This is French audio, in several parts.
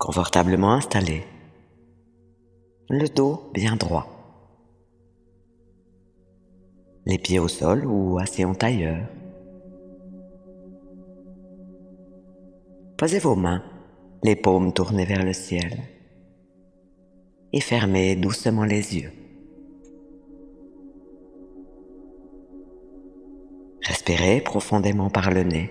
confortablement installé, le dos bien droit, les pieds au sol ou assis en tailleur. Posez vos mains, les paumes tournées vers le ciel, et fermez doucement les yeux. Respirez profondément par le nez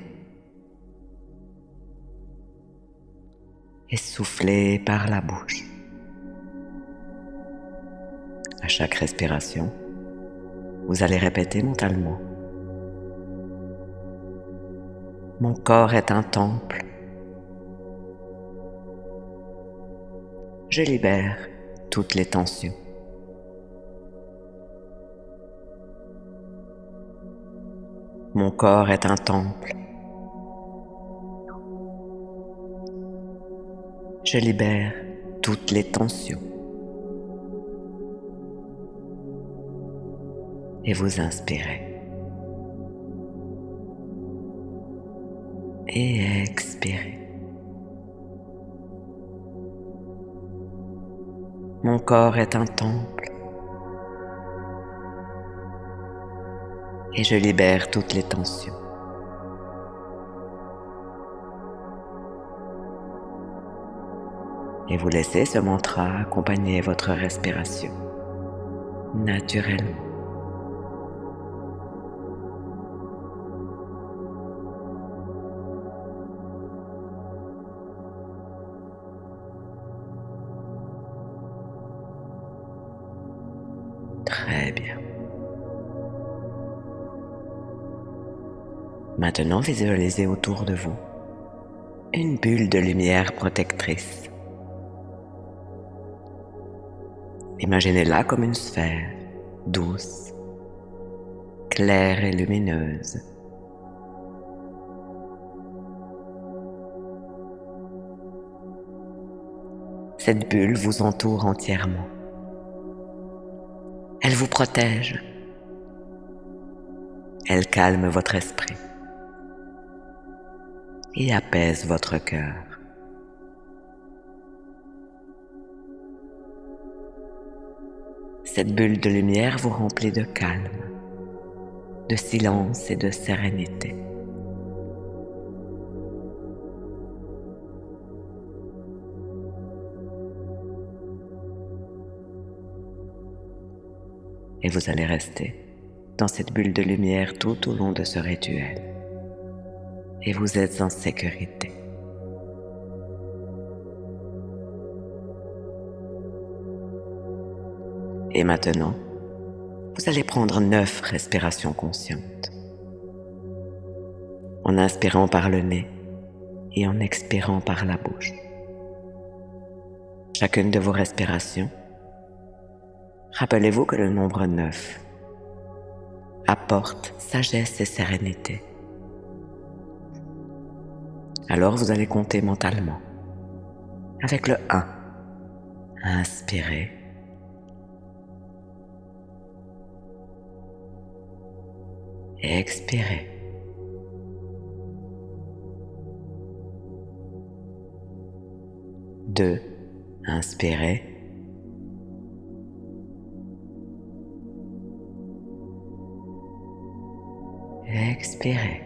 et soufflez par la bouche. À chaque respiration, vous allez répéter mentalement: mon corps est un temple. Je libère toutes les tensions. Mon corps est un temple. Je libère toutes les tensions. Et vous inspirez. Et expirez. Mon corps est un temple. Et je libère toutes les tensions. Et vous laissez ce mantra accompagner votre respiration, naturellement. Très bien. Maintenant, visualisez autour de vous une bulle de lumière protectrice. Imaginez-la comme une sphère douce, claire et lumineuse. Cette bulle vous entoure entièrement. Elle vous protège. Elle calme votre esprit et apaise votre cœur. Cette bulle de lumière vous remplit de calme, de silence et de sérénité. Et vous allez rester dans cette bulle de lumière tout au long de ce rituel. Et vous êtes en sécurité. Et maintenant, vous allez prendre 9 respirations conscientes. En inspirant par le nez et en expirant par la bouche. Chacune de vos respirations, rappelez-vous que le nombre 9 apporte sagesse et sérénité. Alors vous allez compter mentalement avec le 1. Inspirez. Expirez. Deux. Inspirez. Expirez.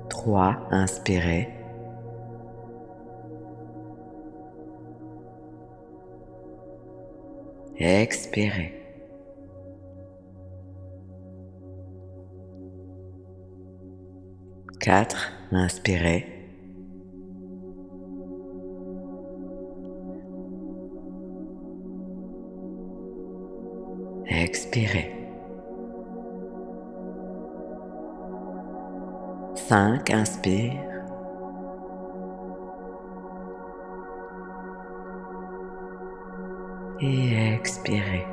3. Inspirez. Expirez. 4. Inspirez. Expirez. 5. Inspire. Et expirez.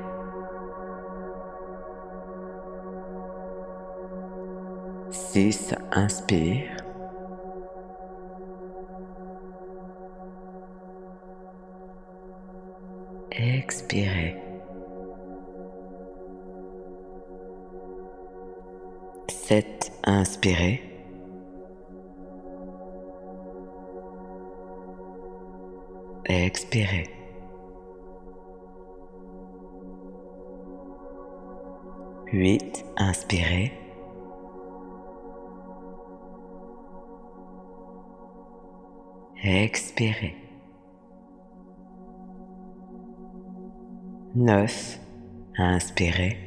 6. Inspire. Expirez. 7. Inspirez. Expirez. 8, inspirez. Expirez. 9, inspirez.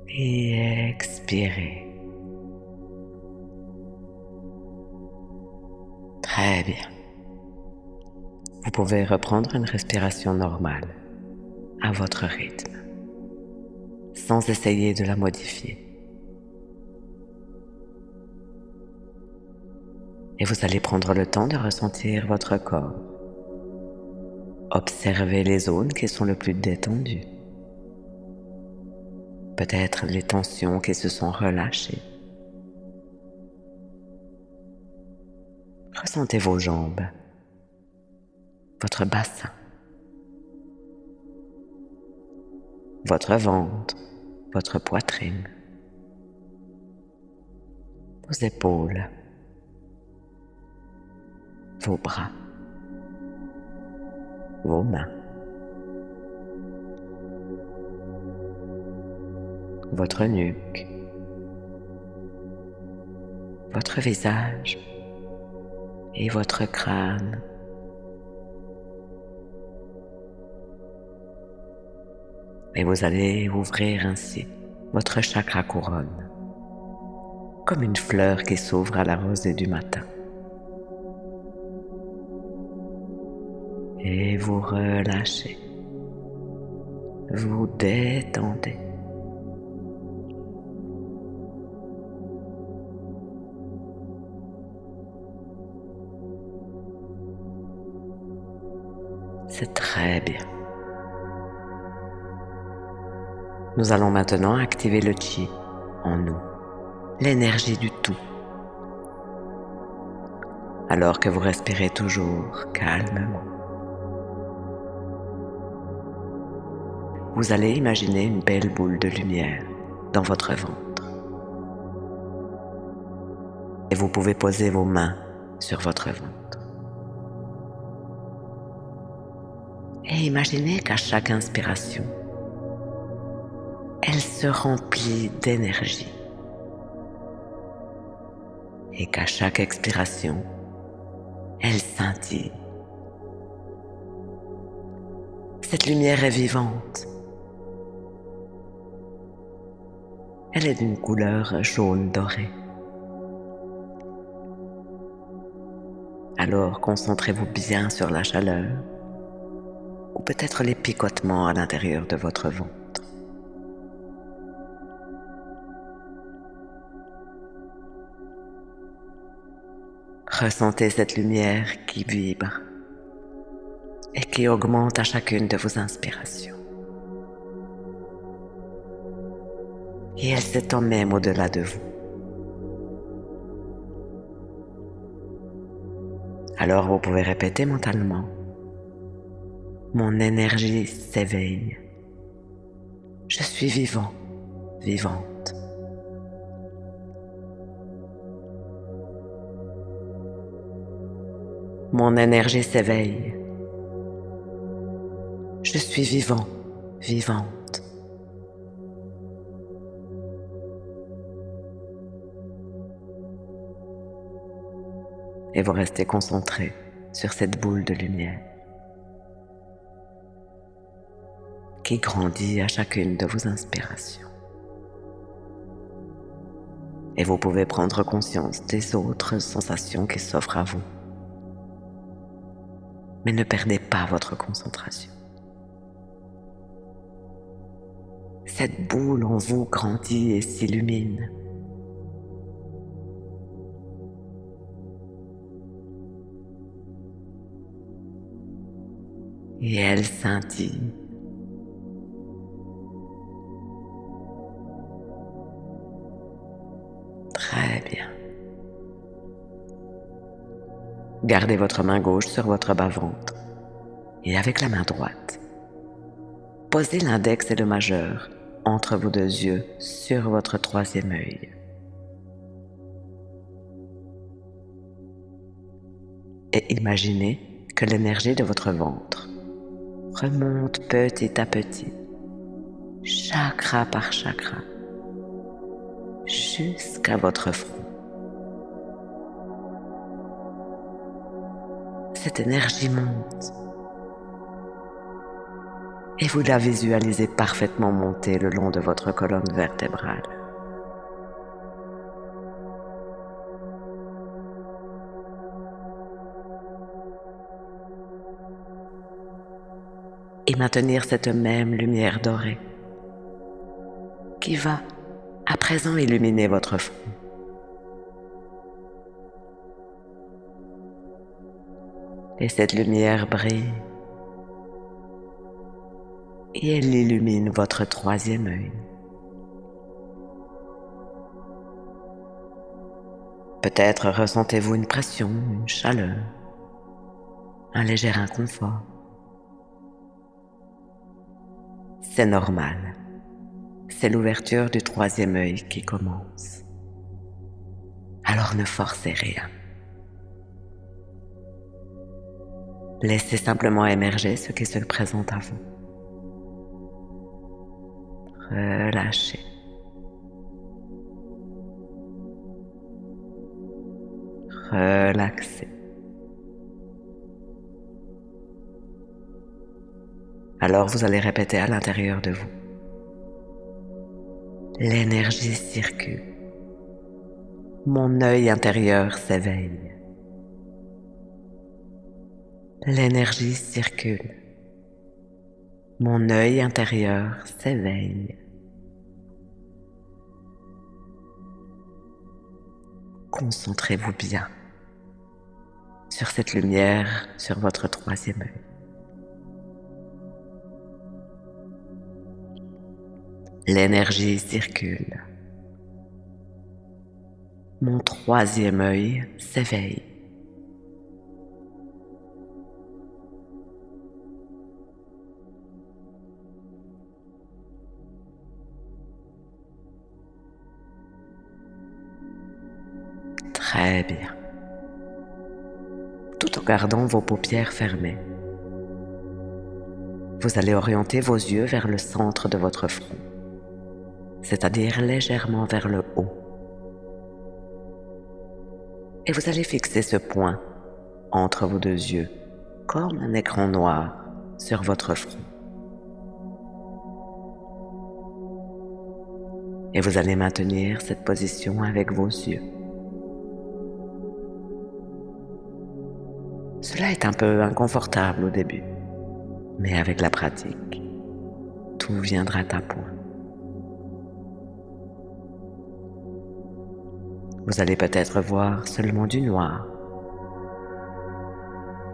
Et expirez. Très bien. Vous pouvez reprendre une respiration normale, à votre rythme, sans essayer de la modifier. Et vous allez prendre le temps de ressentir votre corps. Observez les zones qui sont le plus détendues. Peut-être les tensions qui se sont relâchées. Ressentez vos jambes, votre bassin, votre ventre, votre poitrine, vos épaules, vos bras, vos mains, votre nuque, votre visage et votre crâne. Et vous allez ouvrir ainsi votre chakra couronne, comme une fleur qui s'ouvre à la rosée du matin. Et vous relâchez, vous détendez. C'est très bien. Nous allons maintenant activer le Chi en nous, l'énergie du tout. Alors que vous respirez toujours calmement, vous allez imaginer une belle boule de lumière dans votre ventre. Et vous pouvez poser vos mains sur votre ventre. Et imaginez qu'à chaque inspiration, elle se remplit d'énergie. Et qu'à chaque expiration, elle scintille. Cette lumière est vivante. Elle est d'une couleur jaune dorée. Alors concentrez-vous bien sur la chaleur ou peut-être les picotements à l'intérieur de votre ventre. Ressentez cette lumière qui vibre et qui augmente à chacune de vos inspirations. Et elle s'étend même au-delà de vous. Alors vous pouvez répéter mentalement: mon énergie s'éveille. Je suis vivant, vivante. Mon énergie s'éveille. Je suis vivant, vivante. Et vous restez concentré sur cette boule de lumière qui grandit à chacune de vos inspirations. Et vous pouvez prendre conscience des autres sensations qui s'offrent à vous. Mais ne perdez pas votre concentration. Cette boule en vous grandit et s'illumine. Et elle scintille. Très bien. Gardez votre main gauche sur votre bas-ventre et avec la main droite, posez l'index et le majeur entre vos deux yeux sur votre troisième œil. et imaginez que l'énergie de votre ventre remonte petit à petit, chakra par chakra, jusqu'à votre front. Cette énergie monte et vous la visualisez parfaitement monter le long de votre colonne vertébrale. Et maintenir cette même lumière dorée qui va à présent illuminer votre front. Et cette lumière brille et elle illumine votre troisième œil. Peut-être ressentez-vous une pression, une chaleur, un léger inconfort. C'est normal. C'est l'ouverture du troisième œil qui commence. Alors ne forcez rien. Laissez simplement émerger ce qui se présente à vous. Relâchez. Relaxez. Alors vous allez répéter à l'intérieur de vous. L'énergie circule. Mon œil intérieur s'éveille. L'énergie circule. Mon œil intérieur s'éveille. Concentrez-vous bien sur cette lumière sur votre troisième œil. L'énergie circule. Mon troisième œil s'éveille. Très bien. Tout en gardant vos paupières fermées, vous allez orienter vos yeux vers le centre de votre front, c'est-à-dire légèrement vers le haut. Et vous allez fixer ce point entre vos deux yeux, comme un écran noir sur votre front. Et vous allez maintenir cette position avec vos yeux. Cela est un peu inconfortable au début, mais avec la pratique, tout viendra à point. Vous allez peut-être voir seulement du noir,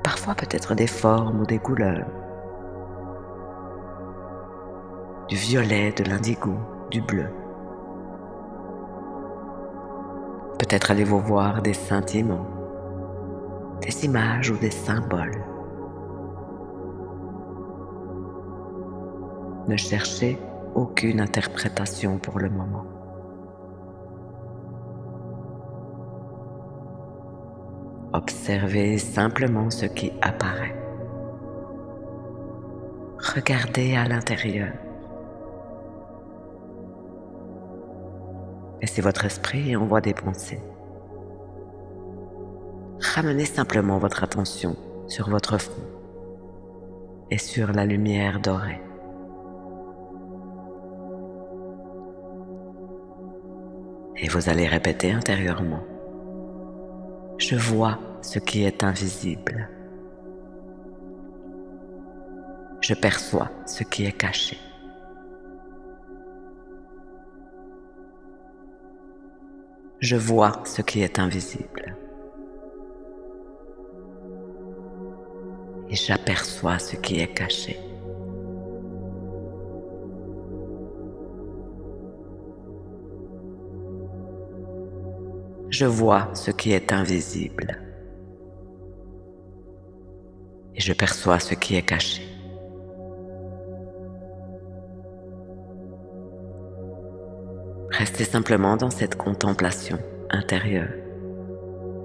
parfois peut-être des formes ou des couleurs, du violet, de l'indigo, du bleu. Peut-être allez-vous voir des scintillements, des images ou des symboles. Ne cherchez aucune interprétation pour le moment. Observez simplement ce qui apparaît. Regardez à l'intérieur. Et si votre esprit envoie des pensées, ramenez simplement votre attention sur votre front et sur la lumière dorée. Et vous allez répéter intérieurement. Je vois ce qui est invisible. Je perçois ce qui est caché. Je vois ce qui est invisible. Et j'aperçois ce qui est caché. Je vois ce qui est invisible. Et je perçois ce qui est caché. Restez simplement dans cette contemplation intérieure,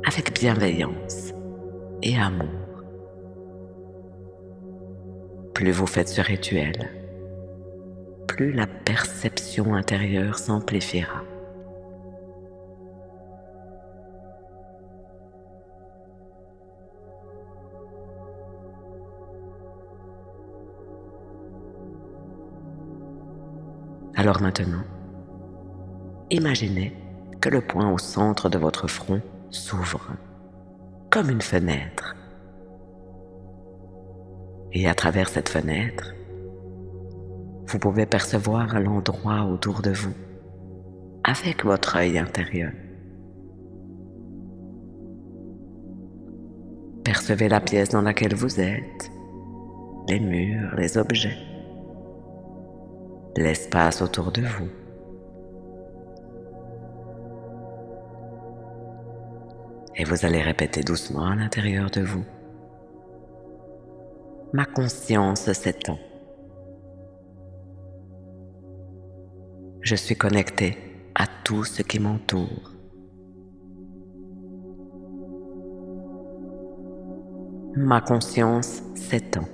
avec bienveillance, et amour. Plus vous faites ce rituel, plus la perception intérieure s'amplifiera. Alors maintenant, imaginez que le point au centre de votre front s'ouvre comme une fenêtre. Et à travers cette fenêtre, vous pouvez percevoir l'endroit autour de vous avec votre œil intérieur. Percevez la pièce dans laquelle vous êtes, les murs, les objets, l'espace autour de vous. Et vous allez répéter doucement à l'intérieur de vous. Ma conscience s'étend. Je suis connecté à tout ce qui m'entoure. Ma conscience s'étend.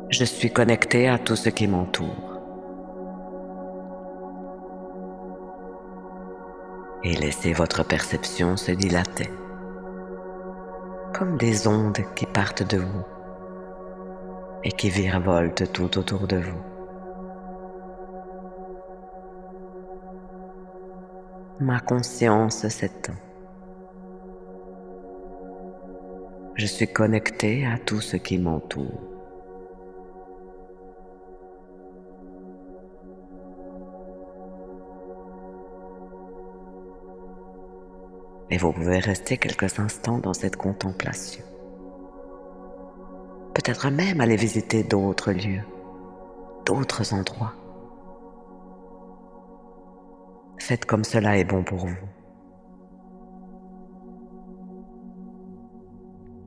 Je suis connecté à tout ce qui m'entoure. Et laissez votre perception se dilater, comme des ondes qui partent de vous et qui virevoltent tout autour de vous. Ma conscience s'étend. Je suis connecté à tout ce qui m'entoure. Et vous pouvez rester quelques instants dans cette contemplation. Peut-être même aller visiter d'autres lieux, d'autres endroits. Faites comme cela est bon pour vous.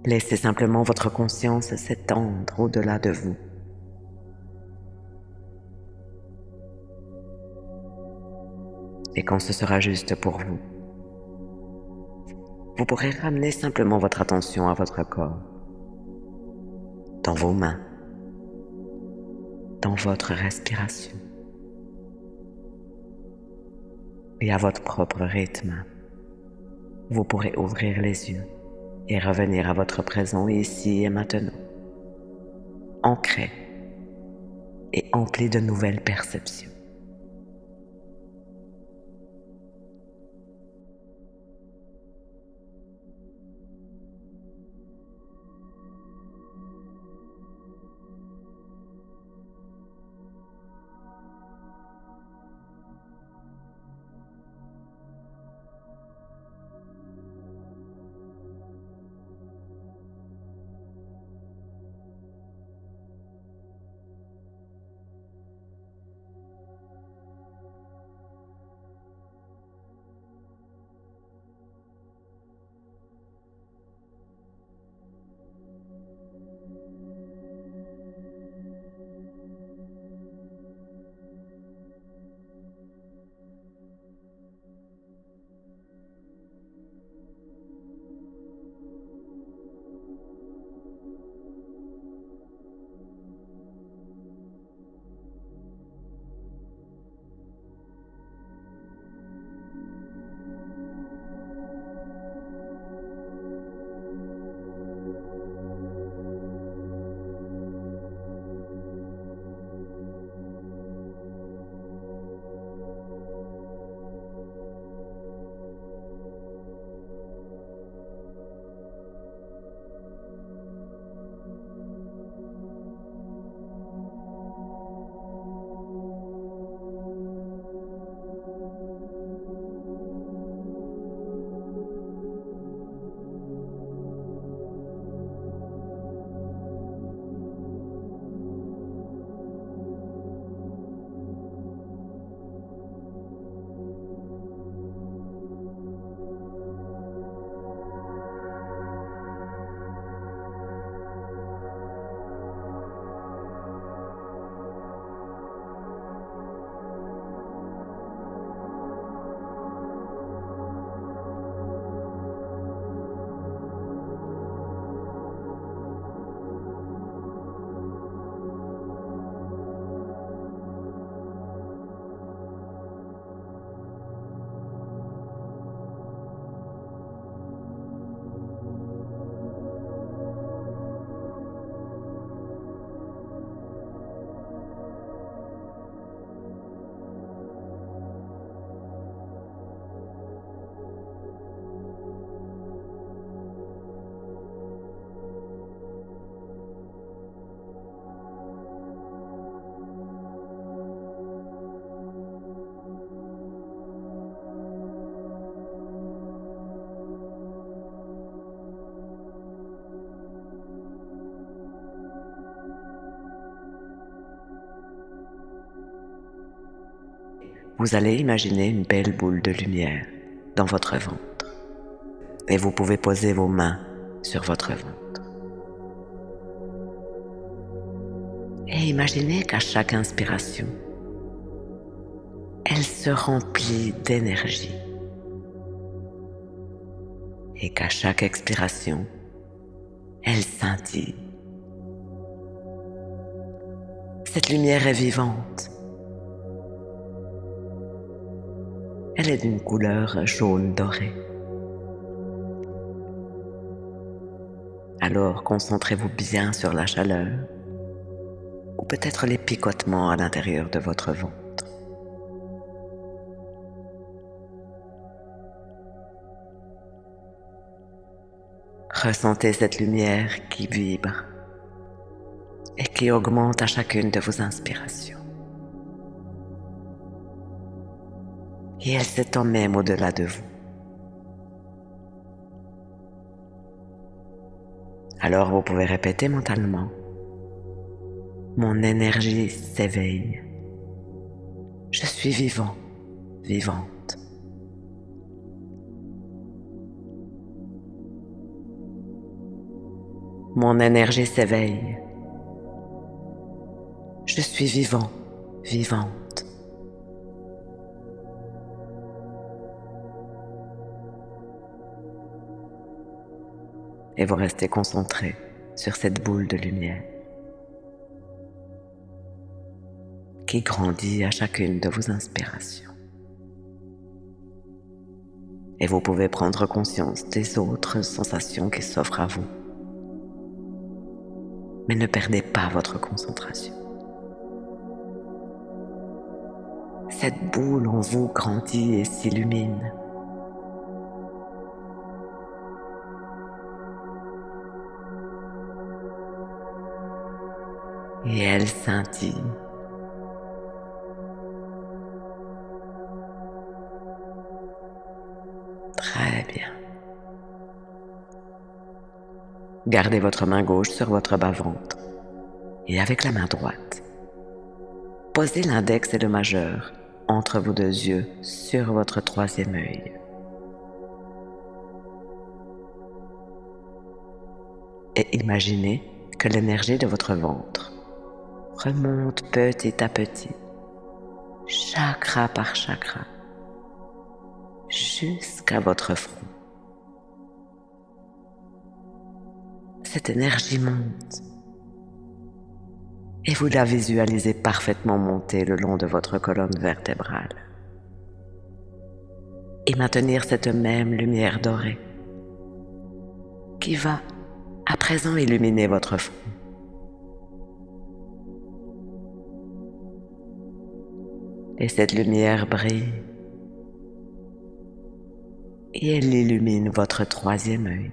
Laissez simplement votre conscience s'étendre au-delà de vous. Et quand ce sera juste pour vous, vous pourrez ramener simplement votre attention à votre corps, dans vos mains, dans votre respiration et à votre propre rythme. Vous pourrez ouvrir les yeux et revenir à votre présent ici et maintenant, ancré et empli de nouvelles perceptions. vous allez imaginer une belle boule de lumière dans votre ventre et vous pouvez poser vos mains sur votre ventre. Et imaginez qu'à chaque inspiration, elle se remplit d'énergie et qu'à chaque expiration, elle scintille. Cette lumière est vivante. Elle est d'une couleur jaune dorée. Alors concentrez-vous bien sur la chaleur ou peut-être les picotements à l'intérieur de votre ventre. Ressentez cette lumière qui vibre et qui augmente à chacune de vos inspirations. Et elle s'étend même au-delà de vous. Alors vous pouvez répéter mentalement: mon énergie s'éveille. Je suis vivant, vivante. Mon énergie s'éveille. Je suis vivant, vivante. Et vous restez concentré sur cette boule de lumière qui grandit à chacune de vos inspirations. Et vous pouvez prendre conscience des autres sensations qui s'offrent à vous. Mais ne perdez pas votre concentration. Cette boule en vous grandit et s'illumine. Et elle scintille. Très bien. Gardez votre main gauche sur votre bas-ventre et avec la main droite, posez l'index et le majeur entre vos deux yeux sur votre troisième œil. Et imaginez que l'énergie de votre ventre remonte petit à petit, chakra par chakra, jusqu'à votre front. Cette énergie monte et vous la visualisez parfaitement monter le long de votre colonne vertébrale et maintenir cette même lumière dorée qui va à présent illuminer votre front. Et cette lumière brille et elle illumine votre troisième œil.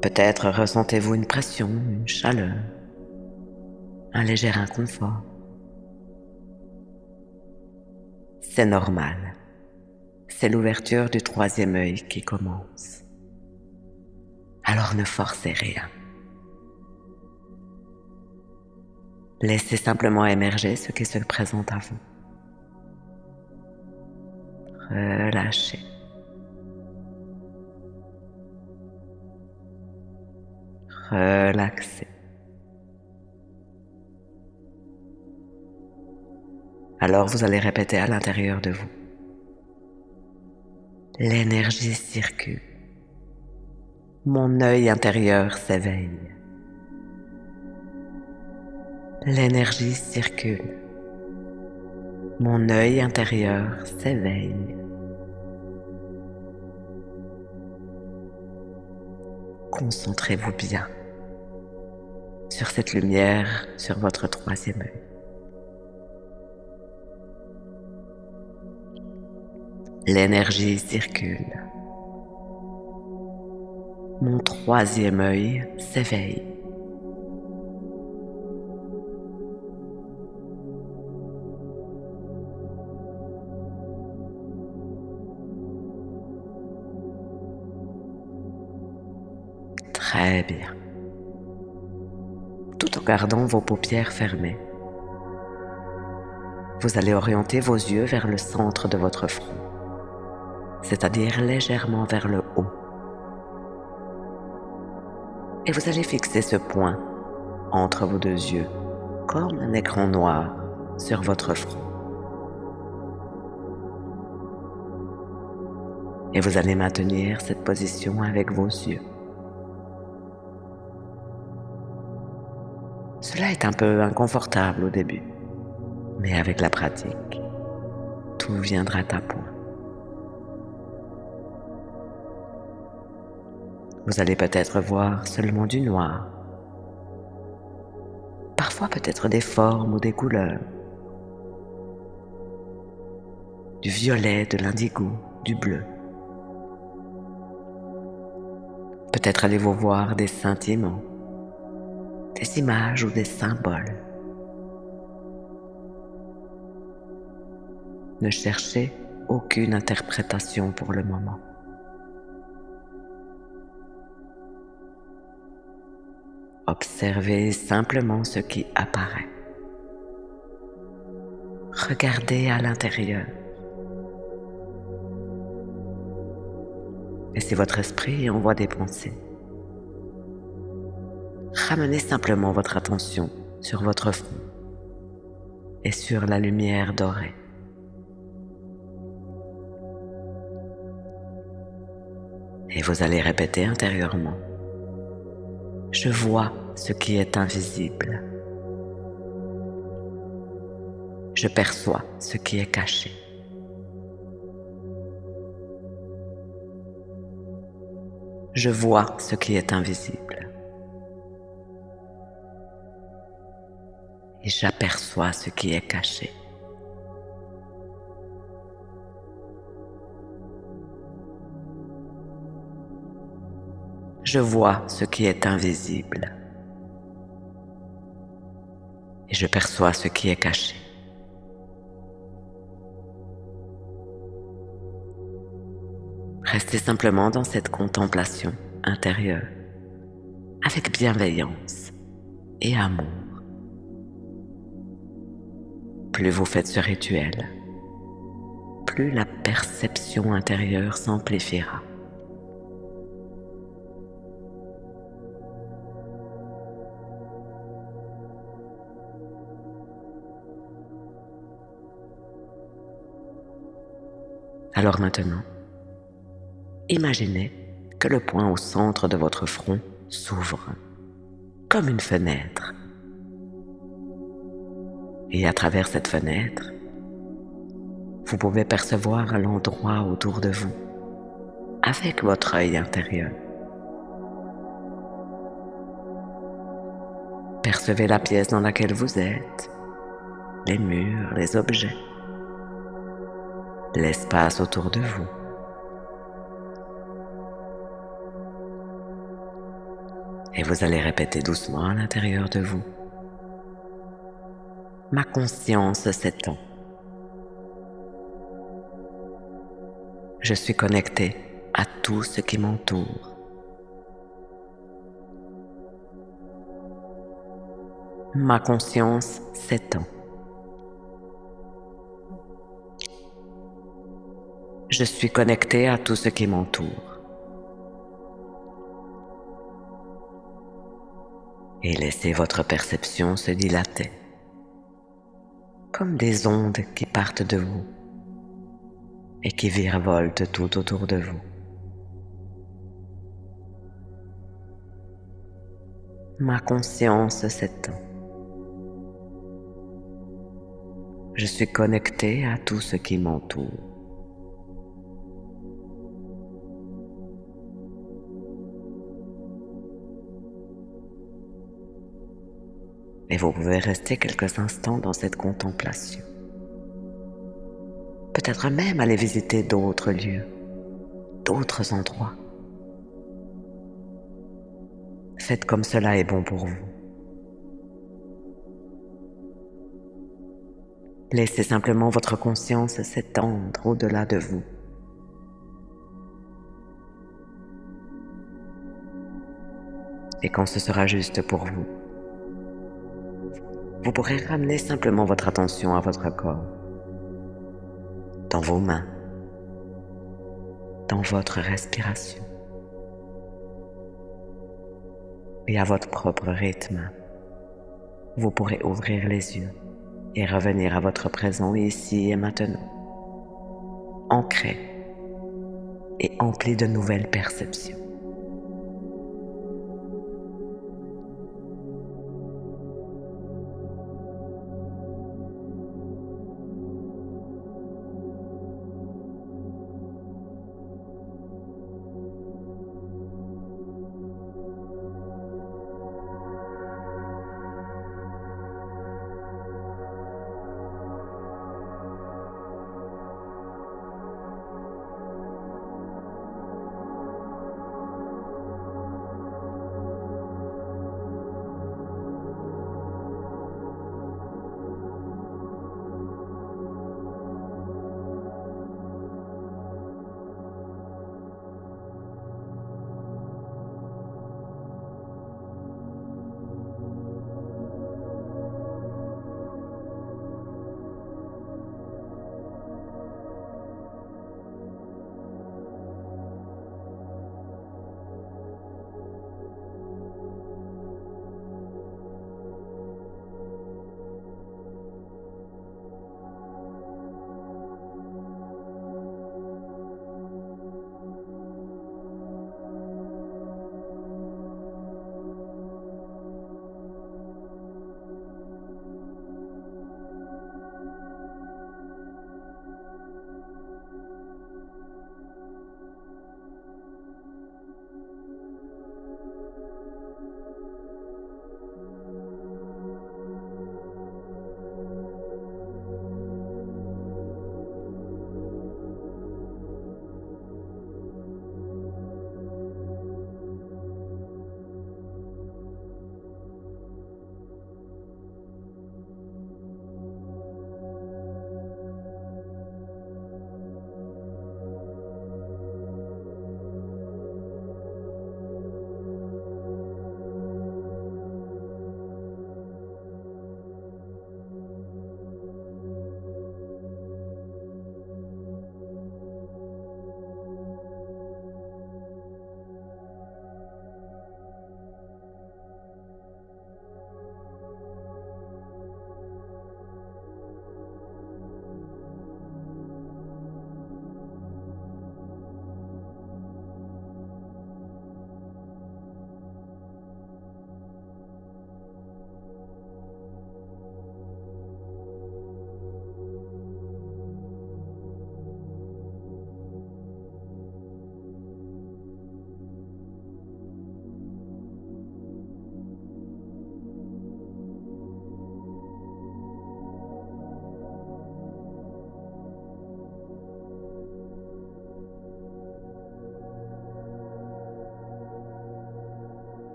Peut-être ressentez-vous une pression, une chaleur, un léger inconfort. C'est normal. C'est l'ouverture du troisième œil qui commence. Alors ne forcez rien. Laissez simplement émerger ce qui se présente à vous. Relâchez. Relaxez. Alors vous allez répéter à l'intérieur de vous. L'énergie circule. Mon œil intérieur s'éveille. L'énergie circule. Mon œil intérieur s'éveille. Concentrez-vous bien sur cette lumière sur votre troisième œil. L'énergie circule. Mon troisième œil s'éveille. Très bien. Tout en gardant vos paupières fermées, Vous allez orienter vos yeux vers le centre de votre front, c'est-à-dire légèrement vers le haut. Et vous allez fixer ce point entre vos deux yeux, comme un écran noir sur votre front. Et vous allez maintenir cette position avec vos yeux. Cela est un peu inconfortable au début, mais avec la pratique, tout viendra à point. Vous allez peut-être voir seulement du noir, parfois peut-être des formes ou des couleurs, du violet, de l'indigo, du bleu. Peut-être allez-vous voir des scintillements, des images ou des symboles. Ne cherchez aucune interprétation pour le moment. Observez simplement ce qui apparaît. Regardez à l'intérieur. Et si votre esprit envoie des pensées, ramenez simplement votre attention sur votre front et sur la lumière dorée. Et vous allez répéter intérieurement: je vois ce qui est invisible. Je perçois ce qui est caché. Je vois ce qui est invisible. Et j'aperçois ce qui est caché. Je vois ce qui est invisible. Et je perçois ce qui est caché. Restez simplement dans cette contemplation intérieure, avec bienveillance et amour. Plus vous faites ce rituel, plus la perception intérieure s'amplifiera. Alors maintenant, imaginez que le point au centre de votre front s'ouvre, comme une fenêtre. Et à travers cette fenêtre, vous pouvez percevoir l'endroit autour de vous, avec votre œil intérieur. Percevez la pièce dans laquelle vous êtes, les murs, les objets, l'espace autour de vous. Et vous allez répéter doucement à l'intérieur de vous: ma conscience s'étend. Je suis connecté à tout ce qui m'entoure. Ma conscience s'étend. Je suis connecté à tout ce qui m'entoure. Et laissez votre perception se dilater, comme des ondes qui partent de vous et qui virevoltent tout autour de vous. Ma conscience s'étend. Je suis connecté à tout ce qui m'entoure. Et vous pouvez rester quelques instants dans cette contemplation. Peut-être même aller visiter d'autres lieux, d'autres endroits. Faites comme cela est bon pour vous. Laissez simplement votre conscience s'étendre au-delà de vous. Et quand ce sera juste pour vous, Vous pourrez ramener simplement votre attention à votre corps, dans vos mains, dans votre respiration et à votre propre rythme. Vous pourrez ouvrir les yeux et revenir à votre présent ici et maintenant, ancré et empli de nouvelles perceptions.